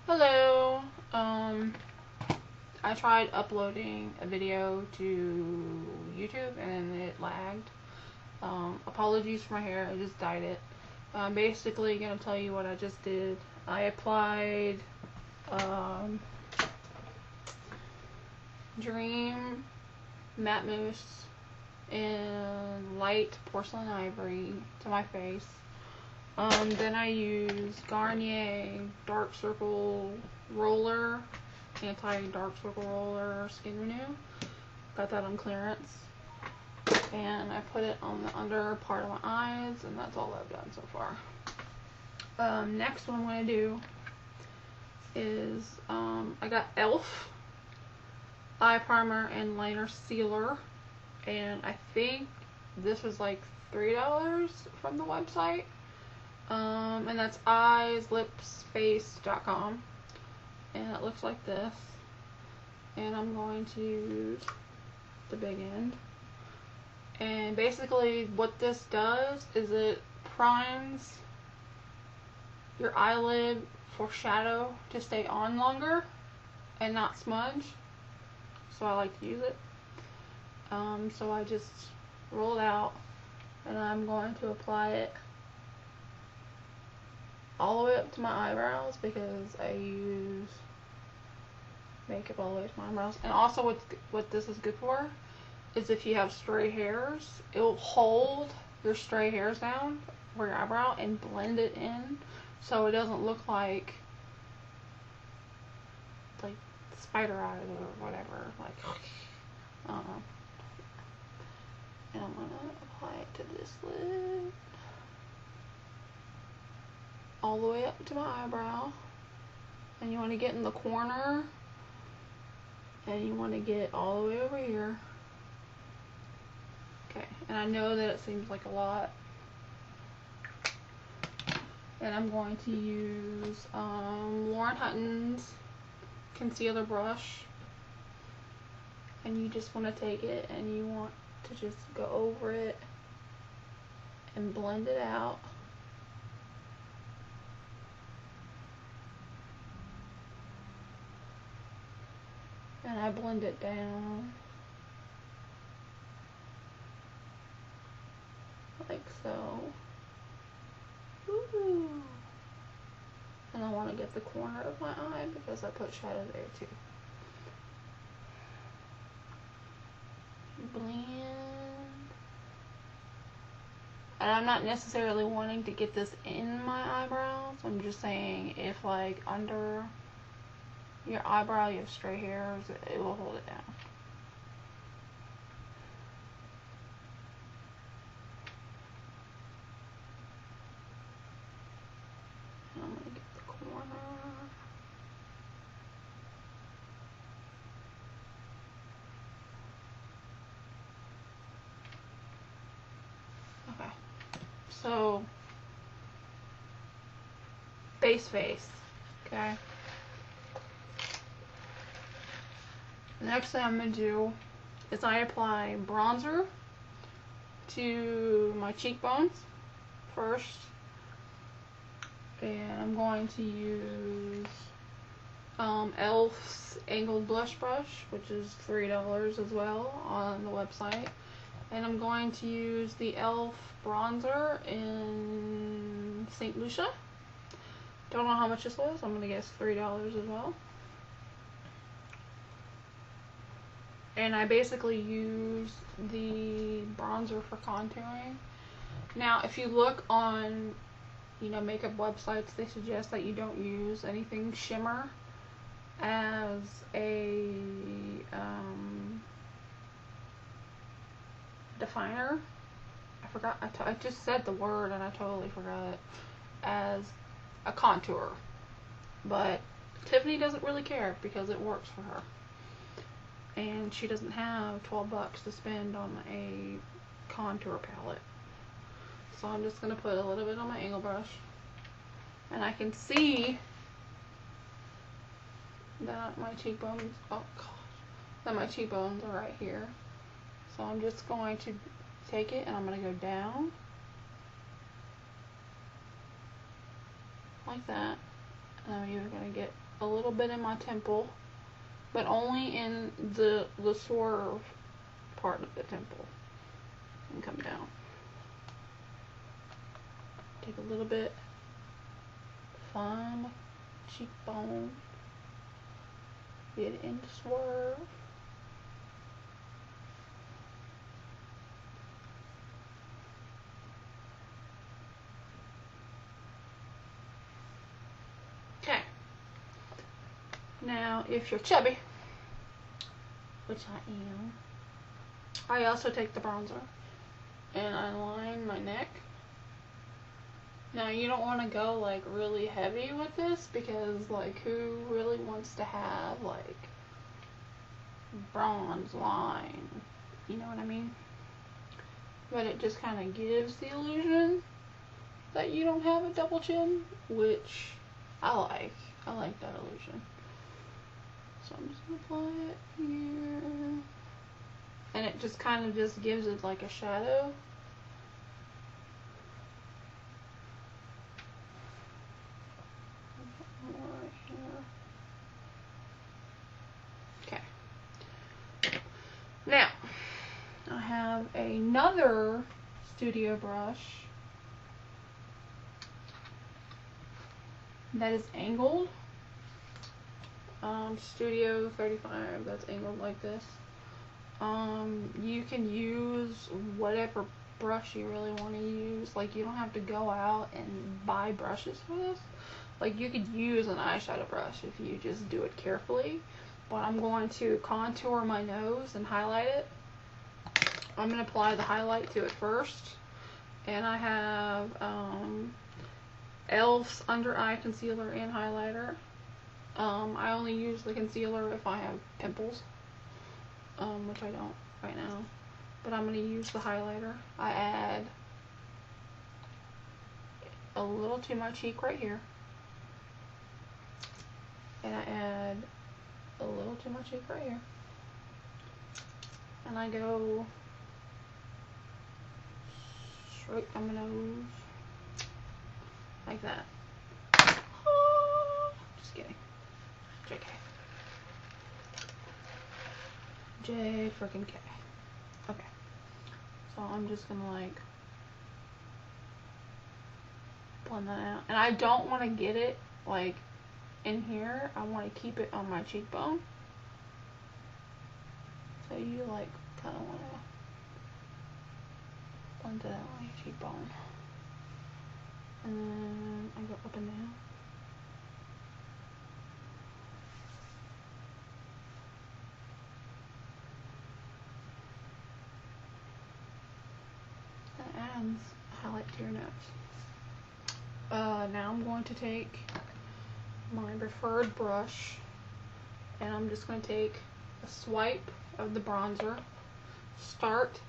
Hello. I tried uploading a video to YouTube and it lagged. Apologies for my hair, I just dyed it. I'm basically gonna tell you what I just did. I applied Dream Matte Mousse in light porcelain ivory to my face. Then I used Garnier Dark Circle Roller, Anti-Dark Circle Roller Skin Renew. Got that on clearance. And I put it on the under part of my eyes, and that's all I've done so far. Next what I'm going to do is, I got e.l.f. eye primer and liner sealer, and I think this was like $3 from the website. And that's eyeslipsface.com, and it looks like this. And I'm going to use the big end. And basically what this does is it primes your eyelid for shadow to stay on longer and not smudge. So I like to use it. So I just roll it out, and I'm going to apply it all the way up to my eyebrows because I use makeup all the way to my eyebrows. And also what this is good for is if you have stray hairs, it will hold your stray hairs down for your eyebrow and blend it in so it doesn't look like spider eyes or whatever. I don't know. And I'm gonna apply it to this lid all the way up to my eyebrow. And you want to get in the corner, and you want to get all the way over here. Okay, and I know that it seems like a lot. And I'm going to use Lauren Hutton's concealer brush. And you just want to take it and you want to just go over it and blend it out. And I blend it down like so. Ooh. And I want to get the corner of my eye because I put shadow there too. Blend. And I'm not necessarily wanting to get this in my eyebrows. I'm just saying if like under your eyebrow you have stray hairs, it will hold it down. And I'm going to get the corner. Okay. So, base face. Okay. The next thing I'm going to do is I apply bronzer to my cheekbones first. And I'm going to use e.l.f.'s Angled Blush Brush, which is $3 as well on the website. And I'm going to use the e.l.f. bronzer in St. Lucia. Don't know how much this was. I'm going to guess $3 as well. And I basically use the bronzer for contouring. Now, if you look on, makeup websites, they suggest that you don't use anything shimmer as a definer. I forgot. I just said the word and I totally forgot it. As a contour. But Tiffany doesn't really care because it works for her. And she doesn't have $12 to spend on a contour palette. So I'm just going to put a little bit on my angle brush. And I can see that my cheekbones, that my cheekbones are right here. So I'm just going to take it and I'm going to go down. Like that. And I'm either going to get a little bit in my temple, but only in the swerve part of the temple, and come down. Take a little bit, find cheekbone, get it into swerve. Okay. Now, if you're chubby, which I am, I also take the bronzer and I line my neck. Now, you don't want to go like really heavy with this, because like who really wants to have like bronze line, you know what I mean? But it just kind of gives the illusion that you don't have a double chin, which I like. I like that illusion. So I'm just gonna apply it here, and it just kind of just gives it like a shadow. Okay. Now I have another studio brush that is angled. Studio 35, that's angled like this. You can use whatever brush you really want to use. Like, you don't have to go out and buy brushes for this. Like, you could use an eyeshadow brush if you just do it carefully. But I'm going to contour my nose and highlight it. I'm going to apply the highlight to it first. And I have e.l.f.'s under eye concealer and highlighter. I only use the concealer if I have pimples, which I don't right now. But I'm going to use the highlighter. I add a little to my cheek right here. And I add a little to my cheek right here. And I go straight down my nose. Like that. Just kidding. JK. J freaking K. Okay. So I'm just gonna like blend that out. And I don't want to get it like in here. I want to keep it on my cheekbone. So you like kind of want to blend it out on your cheekbone. And then I go up and down. That adds a highlight to your nose. Now I'm going to take my preferred brush, and I'm just going to take a swipe of the bronzer, start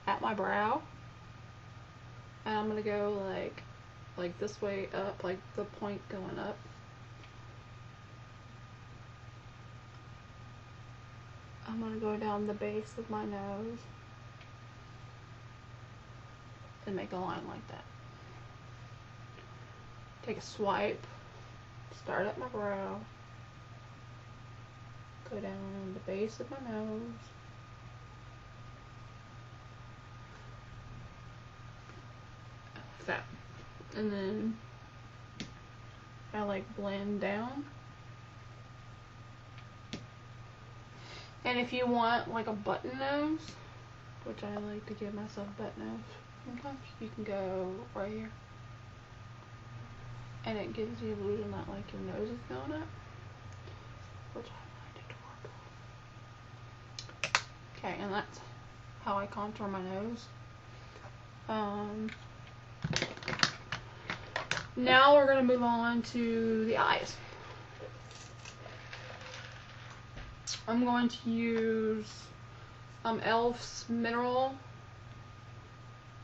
at my brow, and I'm going to go like this way up, like the point going up. I'm going to go down the base of my nose and make a line like that. Take a swipe, start at my brow, go down the base of my nose, like that, and then I like blend down. And if you want like a button nose, which I like to give myself a button nose sometimes, you can go right here. And it gives the illusion that like your nose is going up, which I find adorable. Okay, and that's how I contour my nose. Now we're going to move on to the eyes. I'm going to use e.l.f.'s Mineral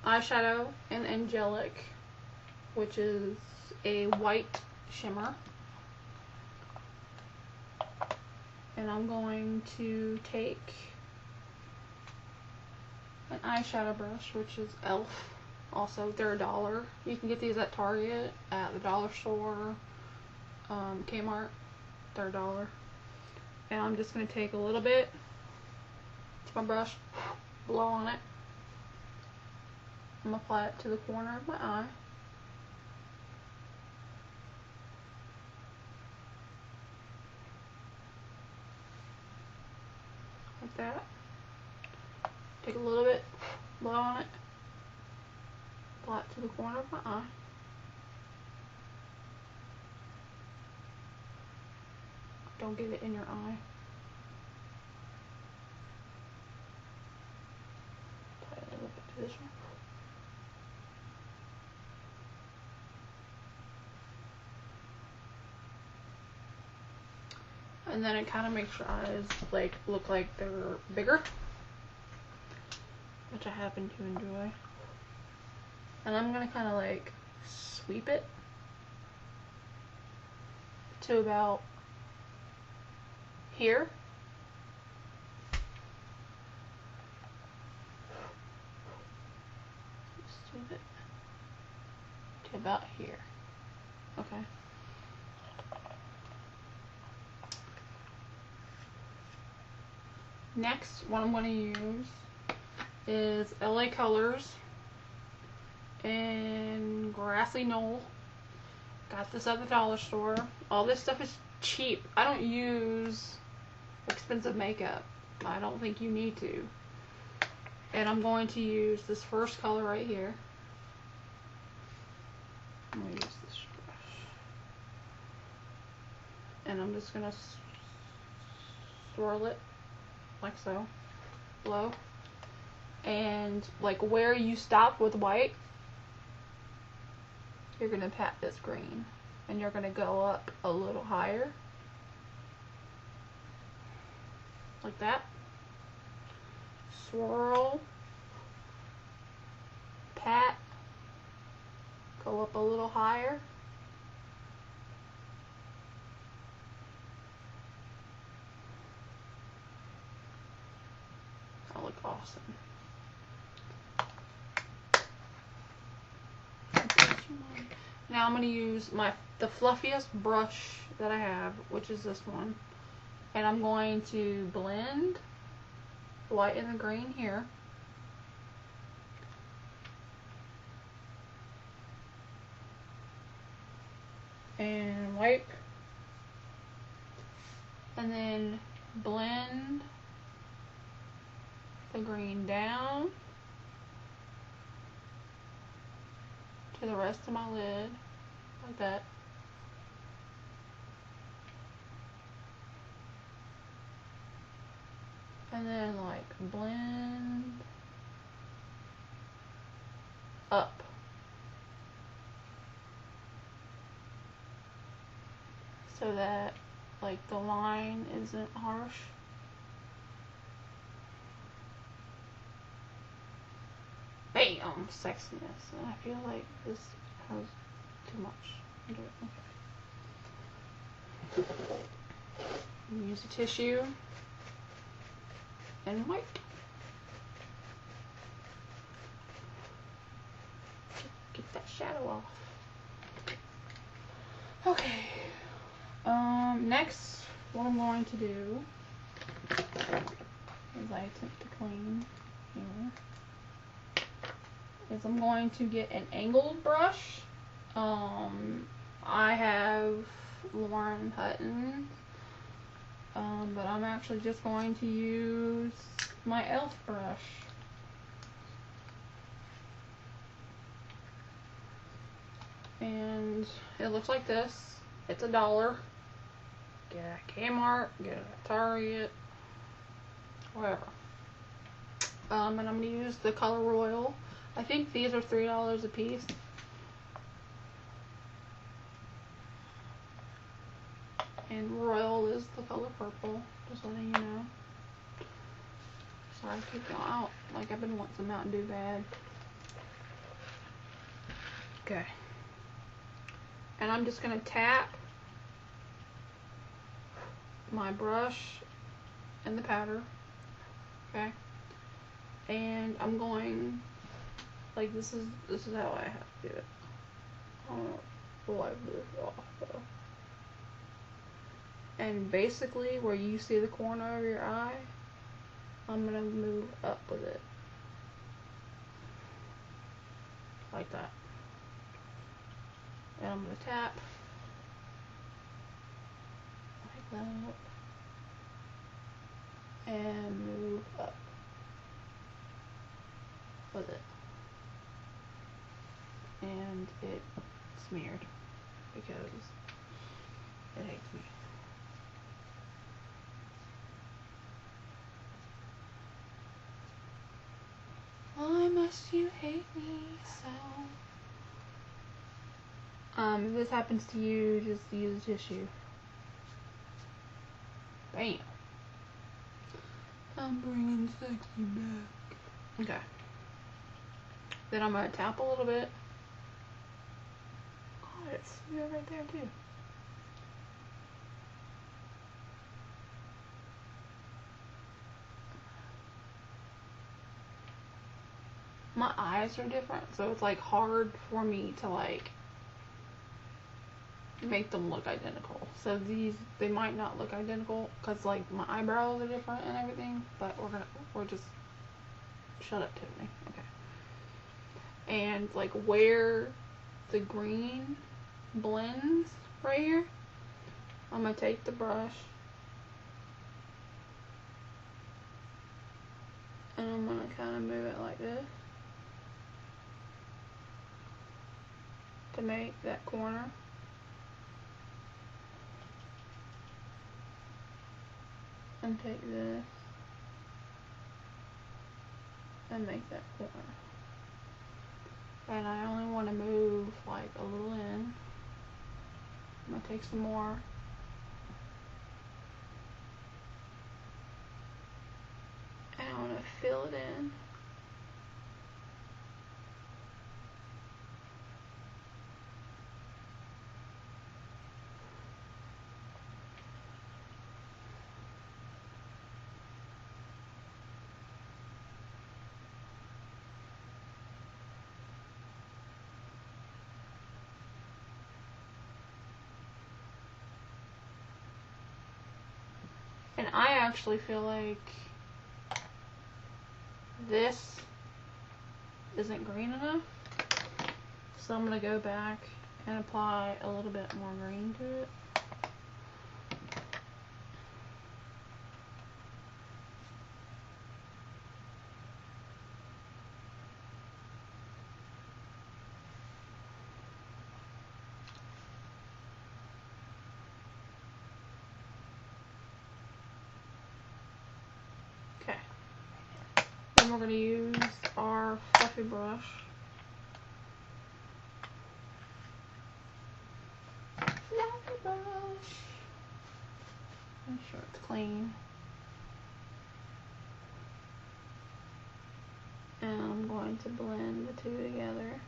eyeshadow in Angelic, which is a white shimmer. And I'm going to take an eyeshadow brush, which is e.l.f. Also, they're $1. You can get these at Target, at the dollar store, Kmart, they're $1. And I'm just going to take a little bit to my brush, blow on it. I'm going to apply it to the corner of my eye. Like that. Take a little bit, blow on it, apply it to the corner of my eye. Don't get it in your eye. Apply it a little bit to this one. And then it kind of makes your eyes like look like they're bigger, which I happen to enjoy. And I'm gonna kind of like sweep it to about here. Sweep it to about here. Okay. Next, what I'm going to use is LA Colors in Grassy Knoll. Got this at the dollar store. All this stuff is cheap. I don't use expensive makeup. I don't think you need to. And I'm going to use this first color right here. I'm going to use this brush. And I'm just going to swirl it like so, blow, and like where you stop with white, you're gonna pat this green, and you're gonna go up a little higher, like that. Swirl, pat, go up a little higher. That look awesome. Now I'm going to use the fluffiest brush that I have, which is this one, and I'm going to blend the white and the green here. And wipe, and then blend the green down to the rest of my lid, like that. And then like blend up. So that like the line isn't harsh. Bam! Sexiness. And I feel like this has too much into it. Okay. Use a tissue and wipe. Get that shadow off. Okay. Next, what I'm going to do as I attempt to clean here is I'm going to get an angled brush. I have Lauren Hutton, but I'm actually just going to use my e.l.f. brush. And it looks like this. It's $1. Get it at Kmart, get it at Target, wherever. And I'm going to use the color Royal. I think these are $3 a piece. And Royal is the color purple, just letting you know. Sorry to keep y'all out. Like, I've been wanting some Mountain Dew bad. Okay. And I'm just going to tap my brush and the powder. Okay. And I'm going, like, this is how I have to do it. I don't know, wipe this off though. And basically where you see the corner of your eye, I'm going to move up with it. Like that. And I'm going to tap. Like that. And move up with it. And it smeared because it hates me. Why must you hate me so? If this happens to you, just use a tissue. Bam. I'm bringing sexy back. Okay. Then I'm going to tap a little bit. God, it's smeared right there too. My eyes are different, so it's like hard for me to like make them look identical. So these, they might not look identical because like my eyebrows are different and everything, but we're just, shut up, Tiffany. Okay. And like where the green blends right here, I'm gonna take the brush and I'm gonna kind of move it like this to make that corner. And take this and make that corner. And I only want to move like a little in. I'm going to take some more. And I want to fill it in. And I actually feel like this isn't green enough. So I'm going to go back and apply a little bit more green to it. Okay. Then we're going to use our fluffy brush. Fluffy brush. Make sure it's clean. And I'm going to blend the two together.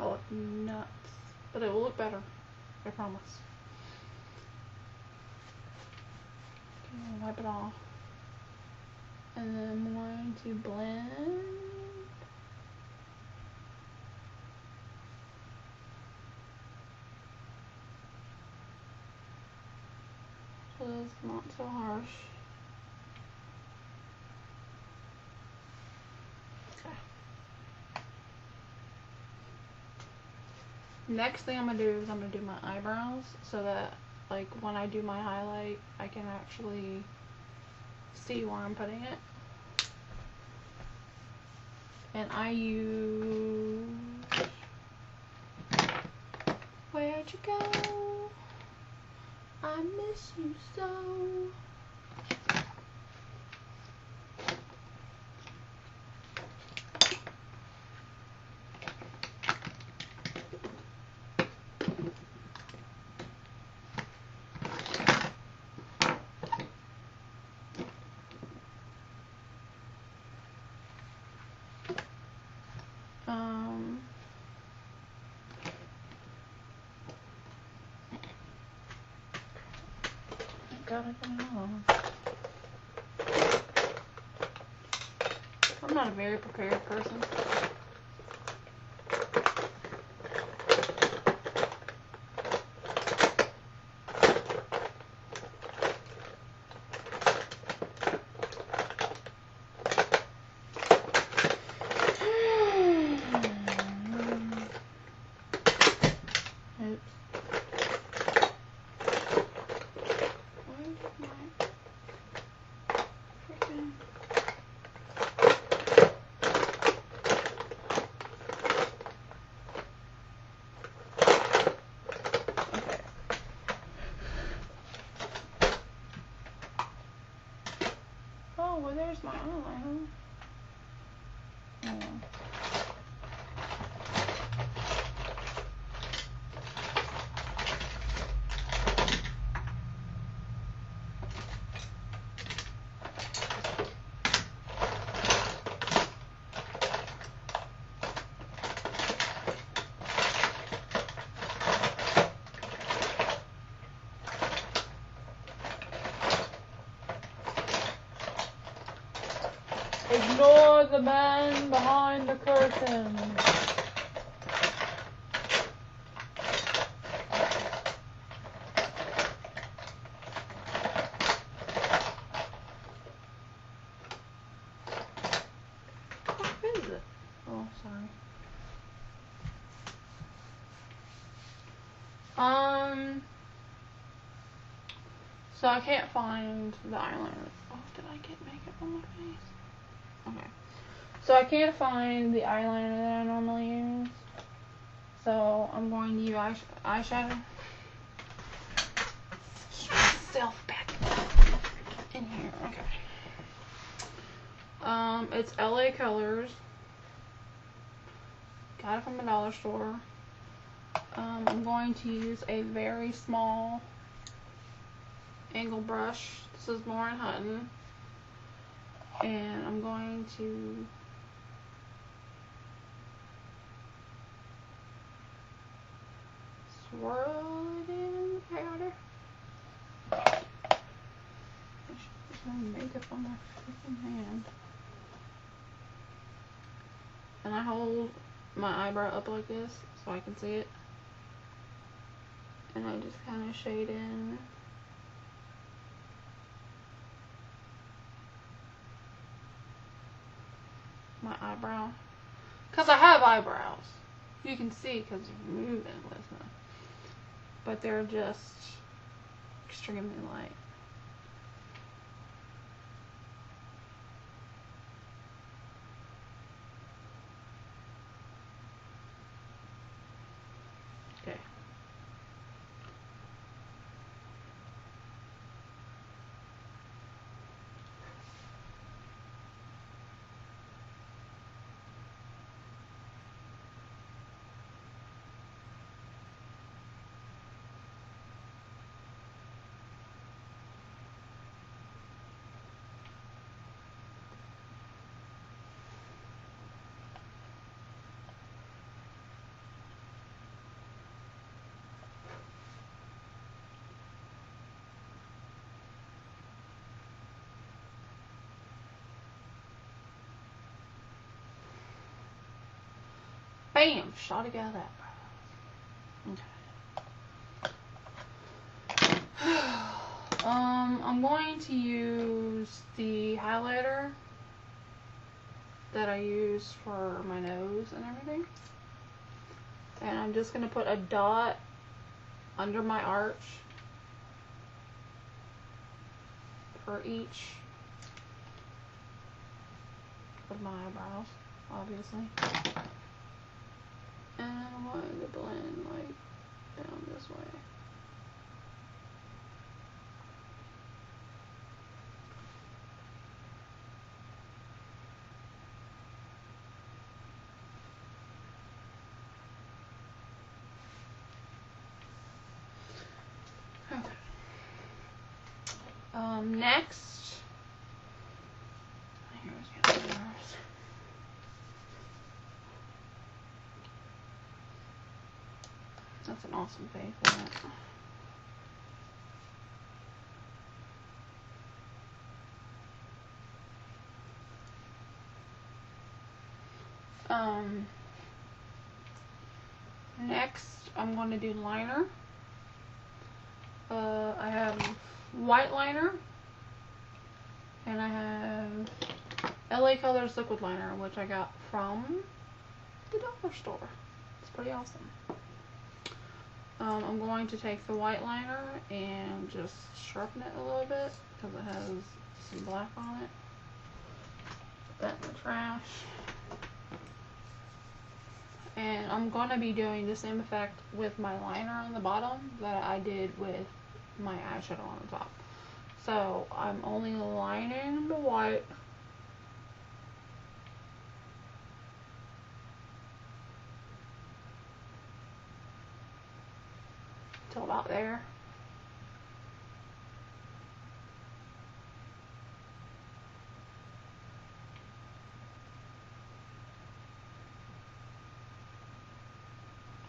I'll look nuts, but it will look better, I promise. Okay, wipe it off. And then I'm going to blend. So it's not so harsh. Okay. Next thing I'm going to do is I'm going to do my eyebrows so that like when I do my highlight I can actually see where I'm putting it. And I use Where'd You Go? I Miss You So. gotta get it on. I'm not a very prepared person. Oh, well, there's my eyeliner. Oh. Ignore the man behind the curtain. What is it? Oh, sorry. So I can't find the eyeliner. Oh, did I get makeup on my face? Okay. So I can't find the eyeliner that I normally use. So I'm going to use eyeshadow. Keep myself back in here. Okay. It's LA Colors. Got it from a dollar store. I'm going to use a very small angle brush. This is Lauren Hutton. And I'm going to swirl it in powder. There's no makeup on my freaking hand. And I hold my eyebrow up like this so I can see it. And I just kind of shade in. My eyebrow. Because I have eyebrows. You can see because you're moving with them. But they're just extremely light. Okay. Bam! Shot it out of that. Okay. I'm going to use the highlighter that I use for my nose and everything. And I'm just going to put a dot under my arch for each of my eyebrows, obviously. And I'm going to blend like down this way. Okay. Next, here's yours. That's an awesome face, isn't it? Next, I'm going to do liner. I have white liner, and I have LA Colors liquid liner, which I got from the dollar store. It's pretty awesome. I'm going to take the white liner and just sharpen it a little bit because it has some black on it. Put that in the trash. And I'm going to be doing the same effect with my liner on the bottom that I did with my eyeshadow on the top. So I'm only lining the white. Till about there.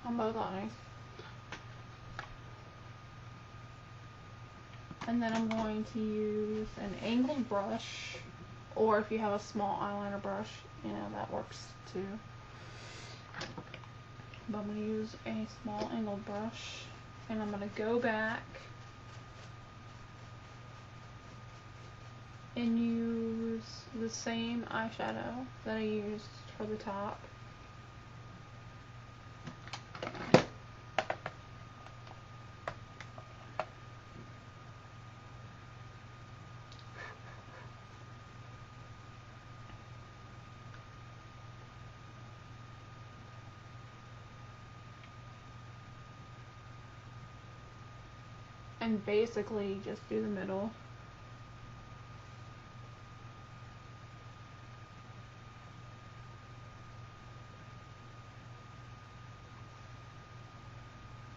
On both eyes. And then I'm going to use an angled brush, or if you have a small eyeliner brush, you know, that works too. But I'm going to use a small angled brush, and I'm going to go back and use the same eyeshadow that I used for the top. And basically just do the middle.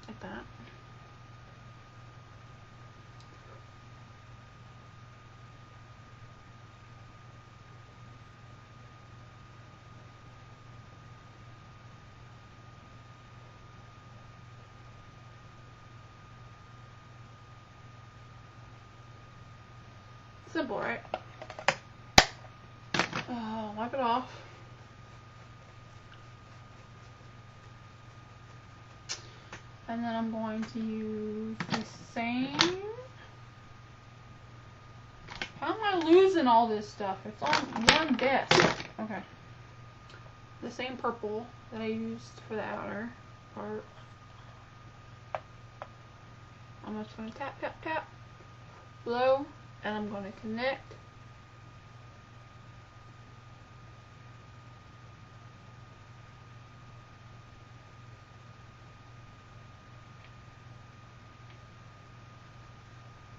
Like that. Simple, right? Wipe it off. And then I'm going to use the same. How am I losing all this stuff? It's on one desk. Okay. The same purple that I used for the outer part. I'm just going to tap, tap, tap. Blow. And I'm going to connect.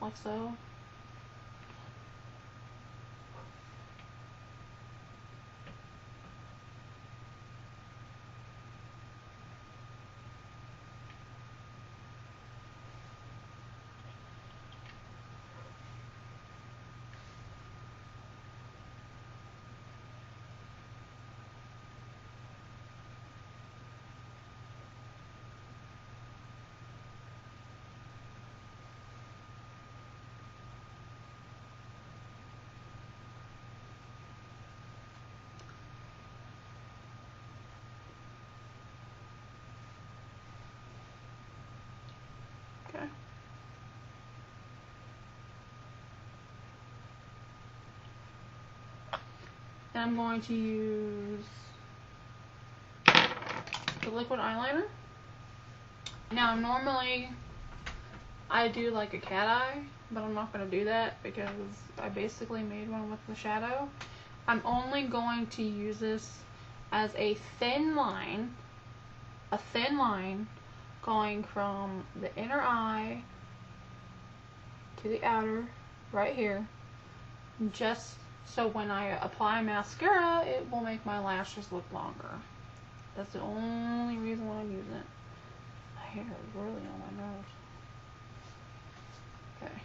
Like so. Okay. And I'm going to use the liquid eyeliner. Now normally I do like a cat eye, but I'm not going to do that because I basically made one with the shadow. I'm only going to use this as a thin line going from the inner eye to the outer right here, just so when I apply mascara it will make my lashes look longer. That's the only reason why I'm using it. My hair is really on my nose. Okay,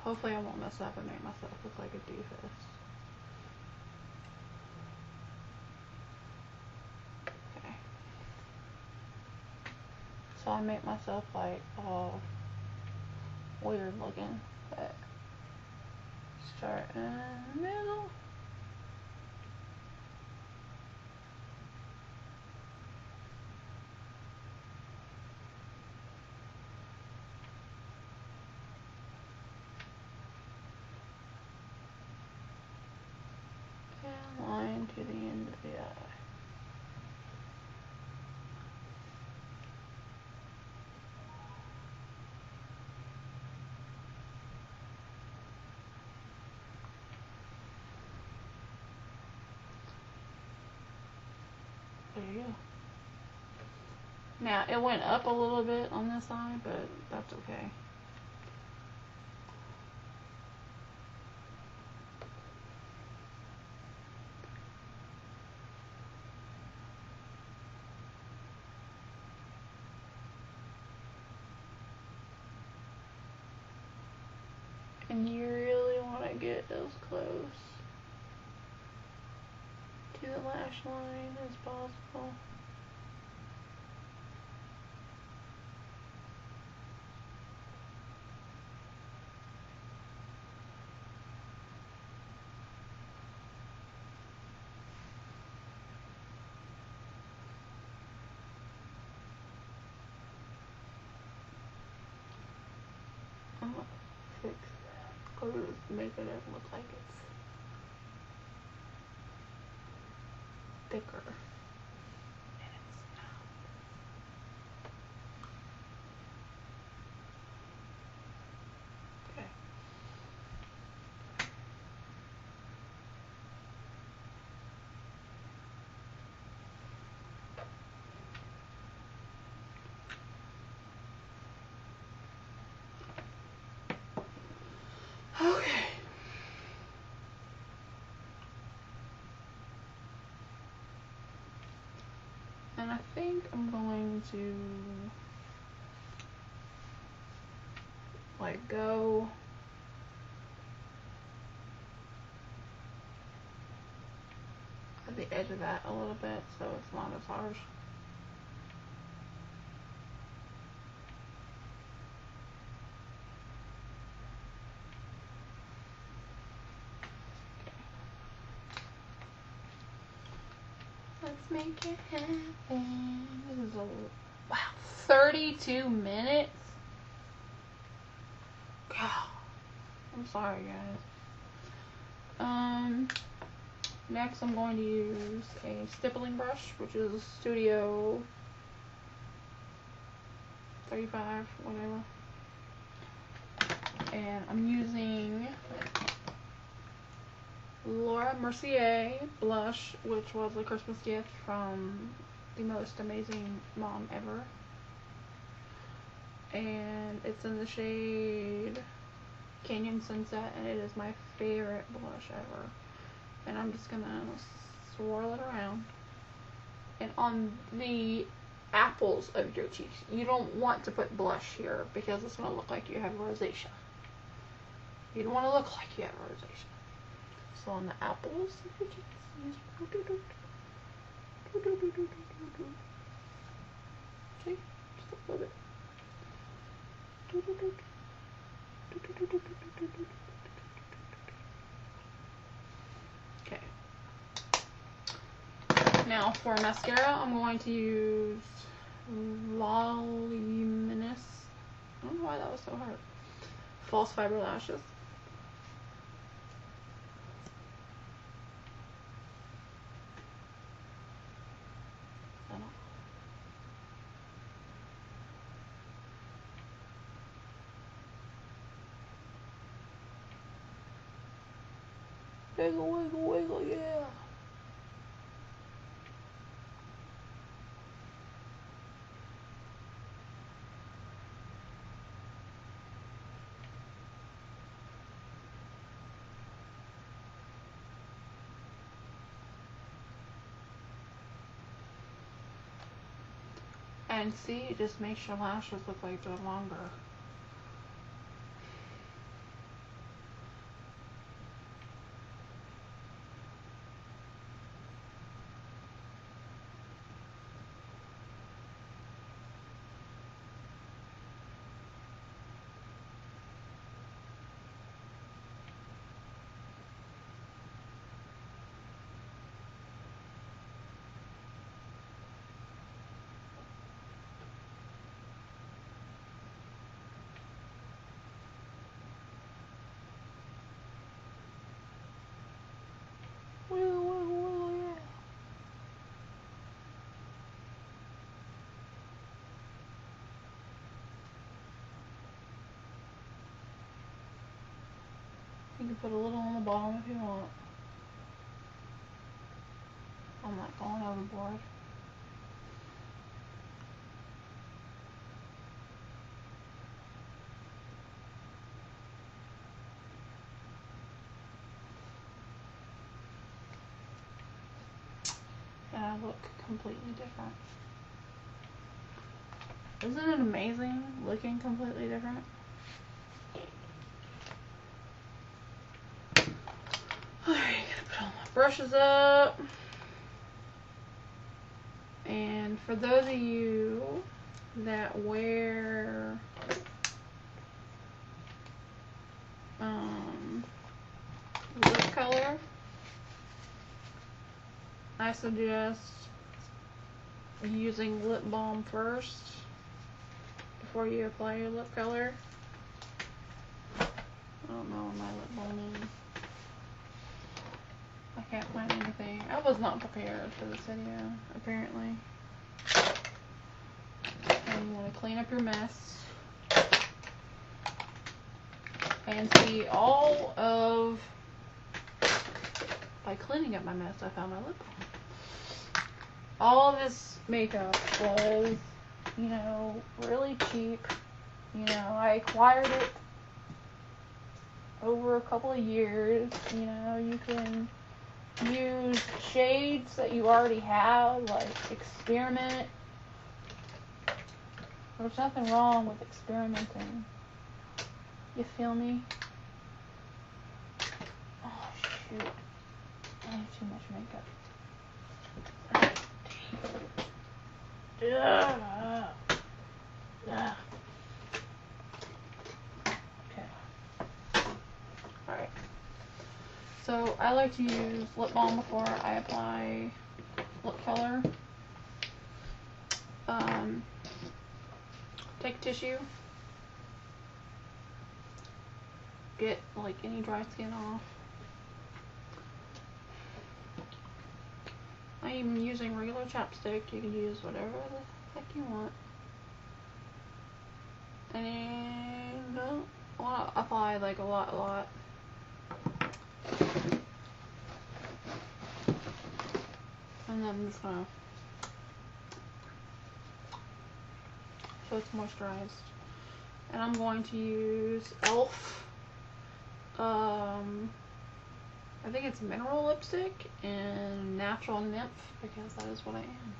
hopefully I won't mess up and make myself look like a doofus. Okay, so I make myself like all weird looking, but start in the middle. eye. There you go. Now, it went up a little bit on this side, but that's okay. And you really want to get as close to the lash line as possible. I'm gonna fix that because it's making it look like it's thicker. And it's not. Okay. Okay. And I think I'm going to like go at the edge of that a little bit so it's not as harsh. Let's make it happen. This is a wow, 32 minutes. God, I'm sorry, guys. Next I'm going to use a stippling brush, which is Studio 35, whatever. And I'm using Laura Mercier blush, which was a Christmas gift from the most amazing mom ever. And it's in the shade Canyon Sunset, and it is my favorite blush ever. And I'm just gonna swirl it around. And on the apples of your cheeks, you don't want to put blush here because it's gonna look like you have rosacea. You don't want to look like you have rosacea. So on the apples of your cheeks, use see, just a little bit. Okay. Now for mascara, I'm going to use Voluminous. I don't know why that was so hard. False fiber lashes. Wiggle, wiggle, wiggle, yeah. And see, it just makes your lashes look like they're longer. You can put a little on the bottom if you want. I'm not going overboard. And I look completely different. Isn't it amazing looking completely different? Alright, gotta put all my brushes up. And for those of you that wear lip color, I suggest using lip balm first before you apply your lip color. I don't know where my lip balm is. I can't find anything. I was not prepared for this video, apparently. And you want to clean up your mess. And see, all of... By cleaning up my mess, I found my lip balm. All of this makeup was, you know, really cheap. You know, I acquired it over a couple of years. You know, you can use shades that you already have, like experiment. There's nothing wrong with experimenting. You feel me? Oh shoot. I have too much makeup. Okay. Alright. So I like to use lip balm before I apply lip color. Take a tissue. Get like any dry skin off. I'm using regular chapstick. You can use whatever the heck you want. And don't want to apply like a lot. And then I'm just gonna, so it's moisturized. And I'm going to use e.l.f. I think it's mineral lipstick and natural nymph, because that is what I am.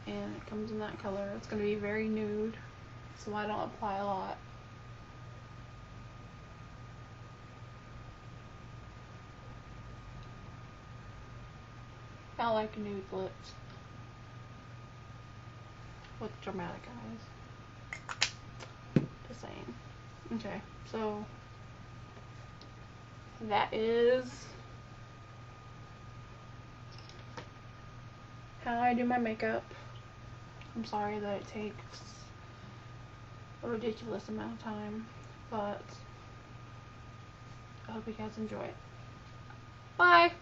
And it comes in that color. It's going to be very nude, so I don't apply a lot. I like nude lips with dramatic eyes. Just saying. Okay, so that is how I do my makeup. I'm sorry that it takes a ridiculous amount of time, but I hope you guys enjoy it. Bye!